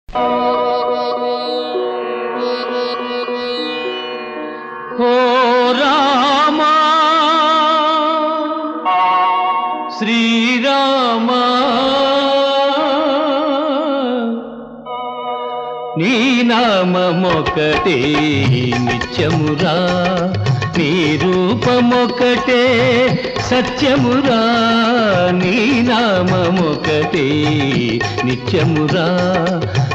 ఓ రామా శ్రీరామా నీ నామమొకటే నిత్యమురా, నీ రూపమొకటే సత్యమురా. నీ నామమొకటే నిత్యమురా,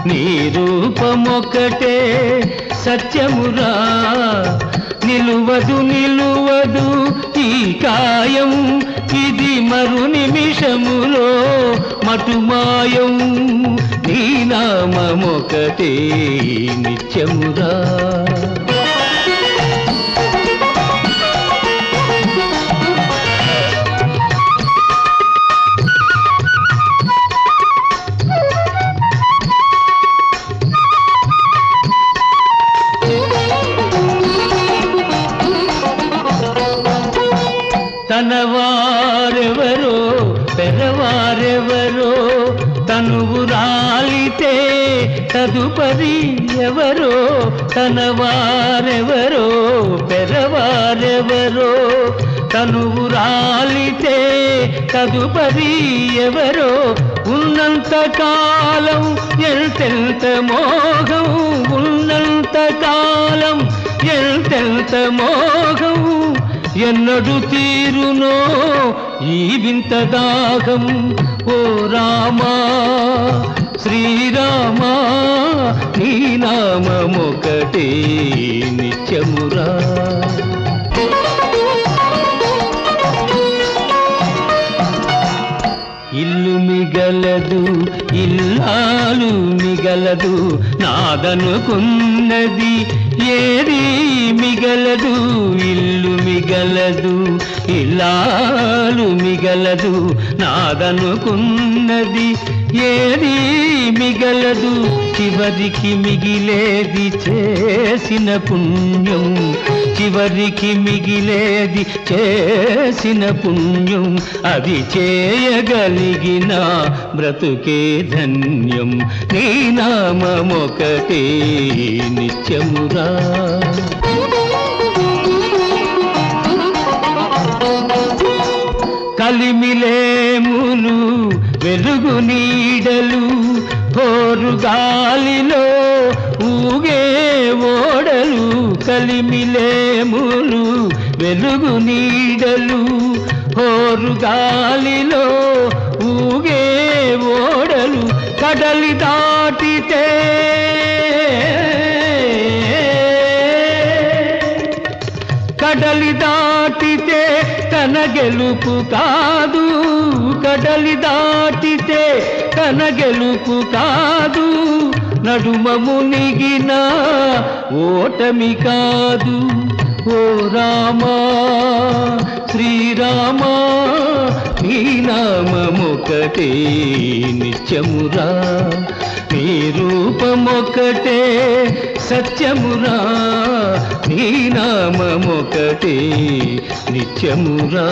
నీ రూపమొకటే సత్యమురా. నిలువదు నిలువదు ఈ కాయం, ఇది మరు నిమిషములో మటుమాయం. నీ నామమొకటే నిత్యమురా. తనవారెవరో పెరవారెవరో, తనువు రాలితే తదుపరి ఎవరో. తనవారెవరో పెరవారెవరో, తనువు రాలితే తదుపరి ఎవరో. ఉన్నంత కాలం ఎంతెంత మోహం, ఉన్నంత కాలం ఎంతెంత మోహం. ఎన్నడు తీరునో ఈ వింత దాహం. ఓ రామా శ్రీరామా నీ నామమొకటే నిత్యమురా. ఇల్లు మిగలదు ఇల్లాలు మిగలదు, నాదనుకున్నది ఏది మిగలదు. ఇల్లు మిగలదు ఇల్లాలు మిగలదు, నాదనుకున్నది ఏది మిగలదు. చివరికి మిగిలేది చేసిన పుణ్యం, చివరికి మిగిలేది చేసిన పుణ్యం. అది చేయగలిగిన బ్రతుకే ధన్యం. నీ నామమొకటే నిత్యమురా. కలిమిలేములు వెలుగు నీడలు, హోరు గాలిలో ఊగే ఓడలు. కలిమిలేములు వెలుగు నీడలు, హోరు గాలిలో ఊగే ఓడలు. కడలి దాటితే కడలి దాటితే తన గెలుపు కాదు, కడలి దాటితే తన గెలుపు కాదు. నడుమ మునిగిన ఓటమి కాదు. ఓ రామా శ్రీరామా నీ నామమొకటే నిత్యమురా, నీ రూపమొకటే సత్యమురా. నీ నామమొకటే నిత్యమురా.